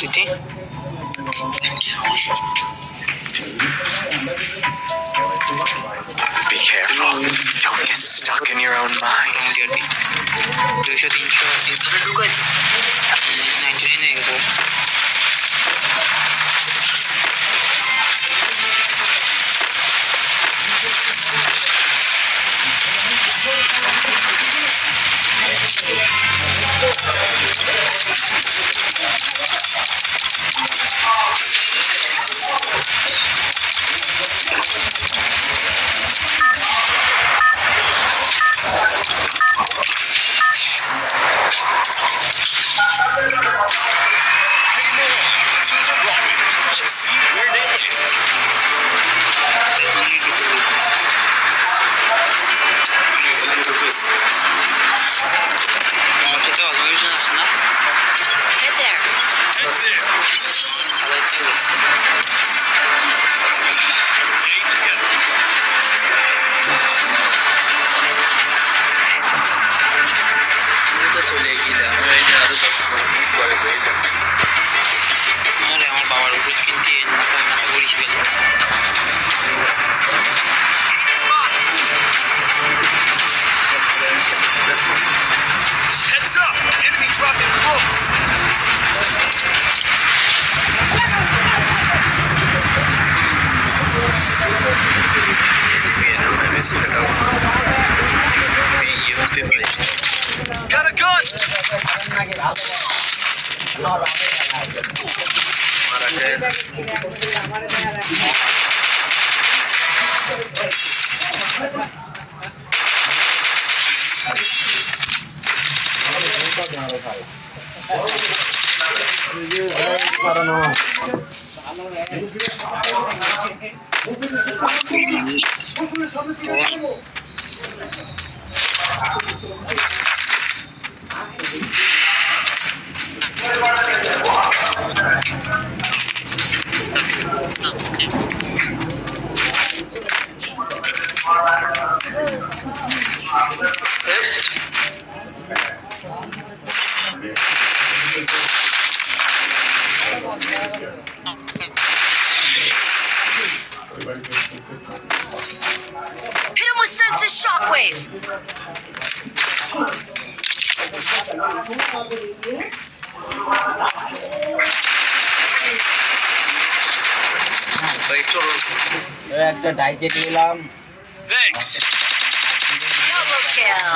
দিতে Be careful. Don't get stuck in your own mind. 200 300 ঢুকাইছে 99 হয়ে গেছে Got a gun! Hit him with senses shockwave. একটা ডাইজেট নিলাম Thanks. Double kill.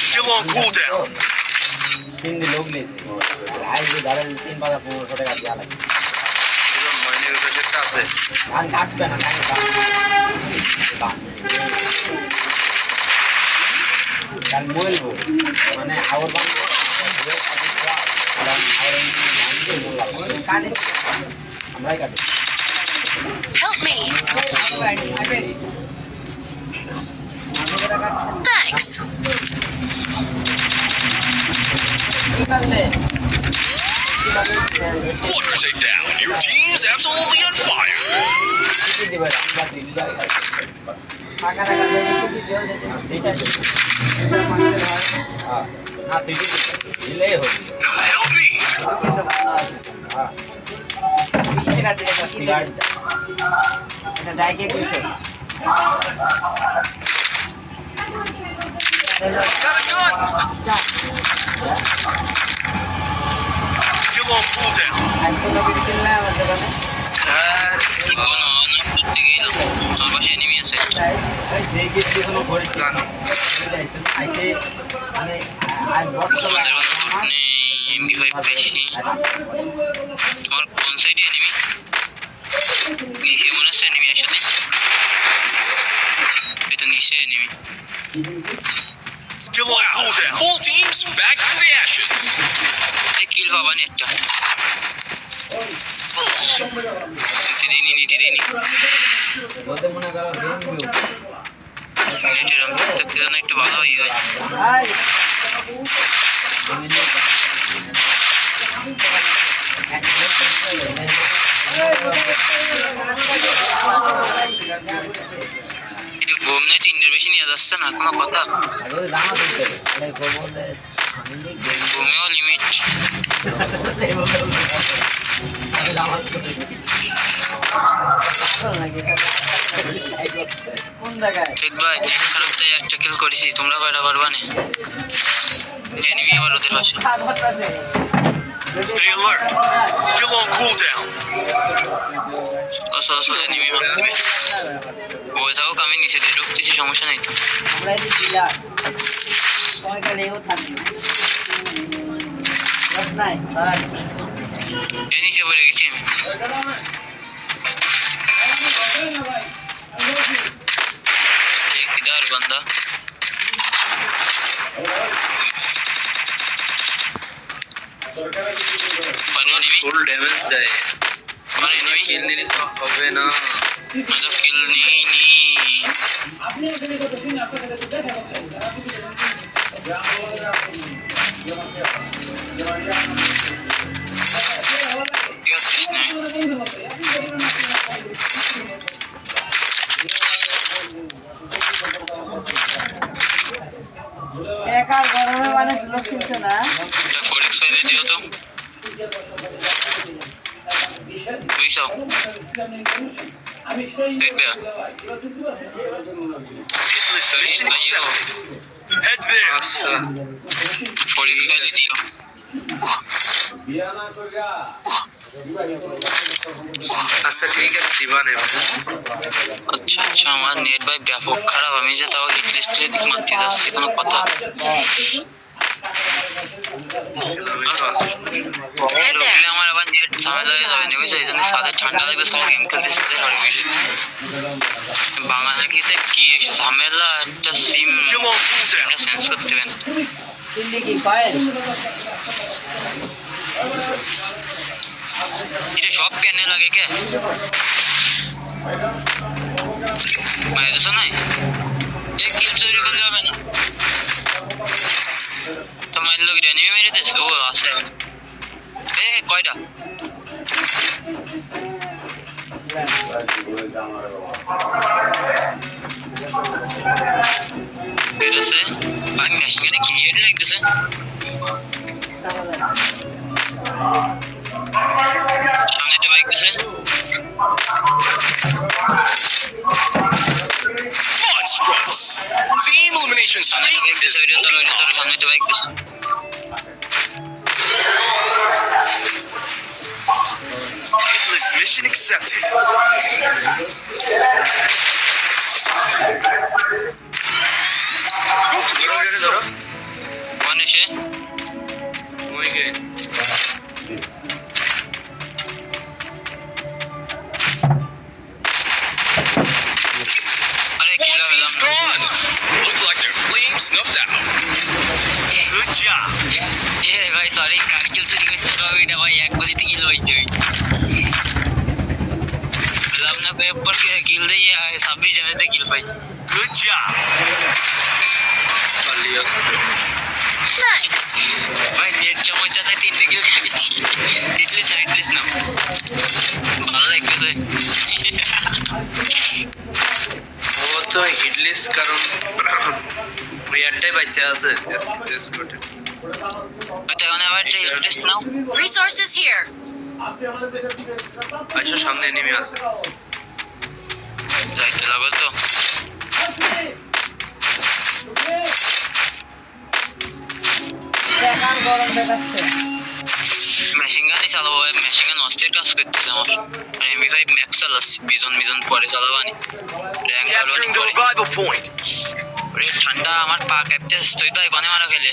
Still on cooldown. तीन लोग ले आज भी दाल 3 पाला 1500 টাকা দেয়া লাগে মাইনের কাছে আছে ধান কাটবে না কাল বলবো মানে আওর বাংলা আমরাই কাটে Help me. Thanks. Quarters are down. Your team's absolutely on fire. Help me. Got a gun. Still on cooldown. Still on cooldown. Full teams back from the ashes. কিল হবা নি একটা নিতে দিইনি বলতে মনে করো গেম ভিউ নেটের আমি দেখতে যেন একটু ভালো হয়ে যায় হাই একটু ঘুম নেই 3-এর বেশি নিয়ে যাচ্ছে না কোনো কথা আরে দাম দিতে আরে বলতে আমি গেম ঘুমেও লিমিট আরে দাম কোন জায়গায় ঠিক ভাই নেট খারাপ তাই একটা কিল করেছি তোমরা কয়টা পারবা না এনিমি আবার ওদের পাশে Stay alert. Still on cooldown. আসো এনিমি মারবে ওই থাকুক আমি নিচে দিয়ে ঢুকতেছি সমস্যা নেই আমরা এই ডিলার সময়টা নেও থাকবে বাস নাই আর এই নিচে পড়ে গেছি আমি किधर बंदा ফুল ড্যামেজ দেয় আমার এনিমি কিল নিলে তো হবে না আমি তো কিল নিইনি কি হচ্ছিস না একার গরমে মানে লোক ছিলছে না ফোরেক্স ফাইলে দিও তো বুঝছো দেখবে Hitless mission accepted. Head there. আচ্ছা ফোরেক্স ফাইলে দিও আচ্ছা ঠিক আছে দিবা নেব আচ্ছা আমার নেট ভাই ব্যাপক খারাপ আমি যে তাও হিট লিস্টে দিক মারতে যাচ্ছি কোনো কথা আমার আবার নেট ঝামেলা হয়ে যাবে নেবে সেই জন্য সাথে ঠান্ডা লাগবে সব গেম খেলতে সাথে বাংলাদেশে কি ঝামেলা একটা সিম Still on cooldown. এটা সেন্স করতে হবে দিল্লি কি ফাইল এটা সব প্যানে লাগে কে মানে তো নাই এই কিল চুরি করলে হবে না তোমার লোক এনিমি মেরে দিয়েছে ও আছে এ কয়টা বেরোছে ভাই মেশিনে কি হেড লাগতেছে সামনে একটা বাইক আছে Monstrous. Team elimination সামনে একটা বাইক streak is আছে smoking hot. সামনে একটা বাইক আছে Hitless mission accepted. কোন এসে ওই গে আরে কি One লাগলাম team's gone. Looks like their flame snuffed out. Good job. এ ভাই সরি কার্কিল চুরি করতে হবে না ভাই এক গলিতে কিল হইছে বললাম না পেপার কিল দিয়ে 26 জনেতে কিল পাই Good job. Nice. ভাই নেট চমচাতে 3 কিল খেয়েছি ইটলিস না ভালো লাগতেছে ও তো হিটলিস কারণ রিয়ারটাই বাইসে আছে এসকোটে আচ্ছা মানে আবার হিটলিস নাও Resources here. আচ্ছা সামনে এনিমি আছে যাইতে লাগল তো একার গরম দেখাচ্ছে মেশিন গানই চালাবো ভাই মেশিন গান অস্থির কাজ করতেছে আমার আর এমবি ভাই ম্যাক্স চালাচ্ছি বিজন পরে চালাবানি rank Capturing the revival point. ওরে ঠান্ডা আমার পা কাঁপতে তুই ভাই কোনে মারা খেলে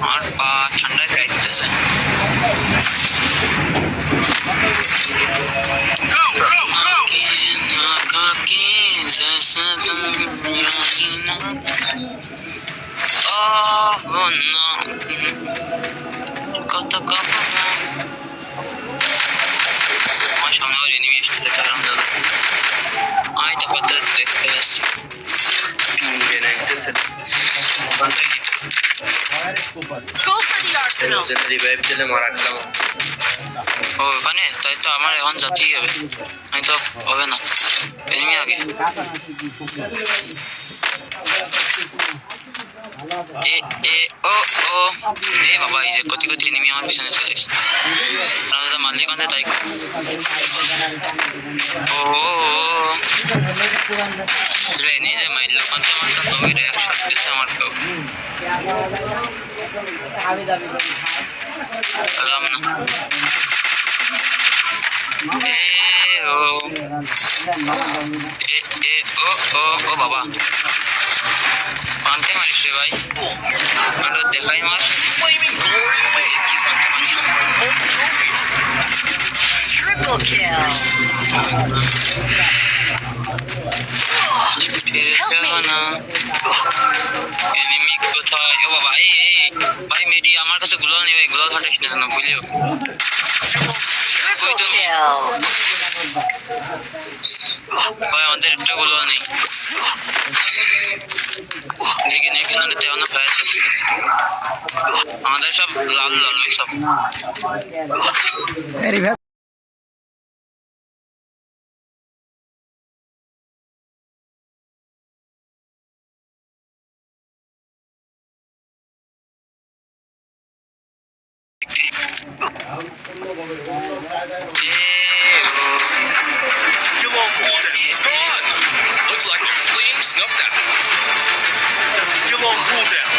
আমার পা ঠান্ডায় কাঁপতেছে Go, go, go. কখনো কত কখনো আমার সামনে আবার এনিমি এসেছে চালাম দাদা আমি তো পথে দেখতে যাচ্ছি বেনাইতেছে Go for the arsenal. Revive দিলে মারা খেলাম ও ওখানে তাই তো আমার এখন যেতেই হবে আমি তো হবে না এনিমি আগে এ এ ও ও এ বাবা এই যে কতি কতি এনিমি আমার পিছনে চলে এসেছে দাদা মালিক আনতে তাই ও রে নিজে মাইল কানতে মারটা তো ওই রে একশো দিচ্ছে আমার কেউ সালাম না এ ও এ এ ও ও ও বাবা কানতে মারিস রে ভাই আরো দেখাই মার Flaming Glory wins. Home trophy. Triple kill. না এনিমি কোথায় ও বাবা এই ভাই মেডি আমার কাছে গুলো নেই ভাই গুলো ফাটাইস না কেন বুঝলিও Triple kill. ভাই আমাদের একটা গুলো নেই দেখি নেই কেন তেমন ফায়ার দিচ্ছে আমাদের সব লাল লাল সব Still on cooldown. It's gone. Looks like their flame snuffed out. Still on cooldown.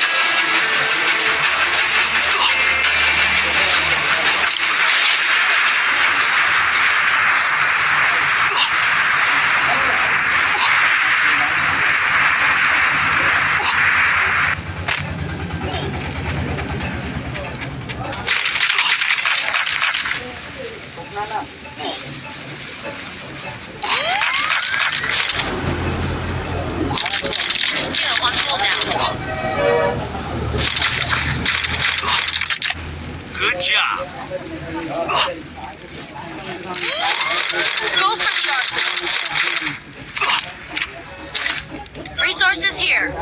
Skill on cooldown. Good job. Go for the arsenal. Resources here.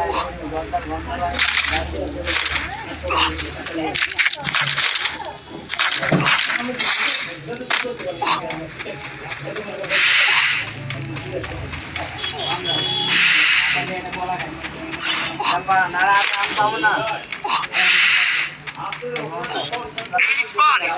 Enemy spotted.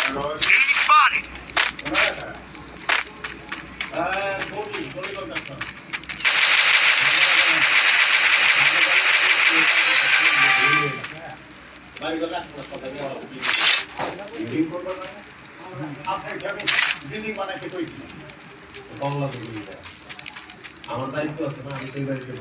Enemy spotted. আমার দায়িত্ব আছে না আমি সেই বাড়িতে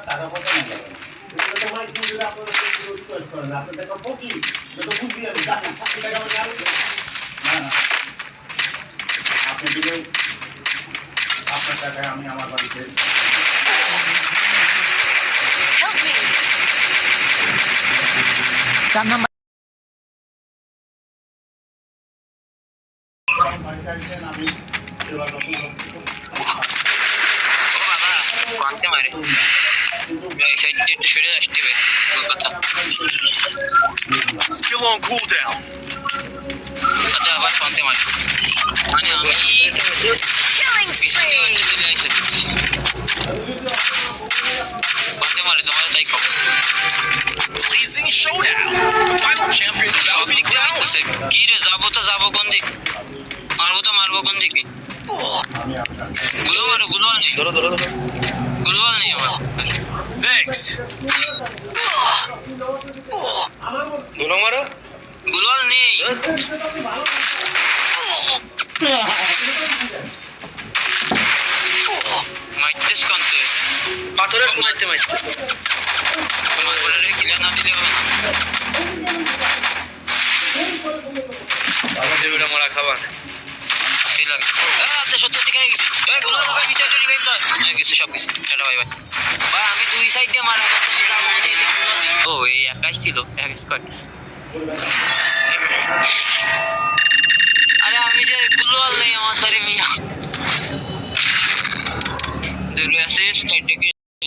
টাকা পয়সা না আপনার টাকা পকি বুঝি আমি জানি 60 টাকা না আপনি দিলে আপনার টাকায় আমি আমার বাড়িতে Help me. আমি সেবা যত্ন ও বাবা কানতে মারে এই সাইডে একটু সরে আসতে হবে কথা Still on cooldown. আচ্ছা আবার কানতে মারে মানে আমি Killing পিছনে spree. চলে আসছি সাইডে মারে তোমার তাই কম Blazing showdown. The final champion সব shall be দিক দিয়ে crowned. আসতেছে কি রে যাবো কোন দিক মারবো কোন দিকে আমি আপনার গুলোয়াল নেই গুলোয়াল নেই আমার Next. গুলোয়াল নেই মাইতেস কান্তে পাথরের মাইতে তোমার বলে রে কিলা না দিলে হবে না দেবটা মারা খাবার সেই লাগে আচ্ছা 70 দিকে গেছি এই গুলোয়াল লাগাই বিচার রিভাইভ দাও হয়ে গেছে সব কিছু টাটা বাই বাই ভাই আমি দুই সাইড দিয়ে মারা ও এই একাই ছিল এক স্কোয়াড আরে আমি যে গুলোয়াল নেই আমার সারে মিয়া দূরে আসিস সাইড থেকে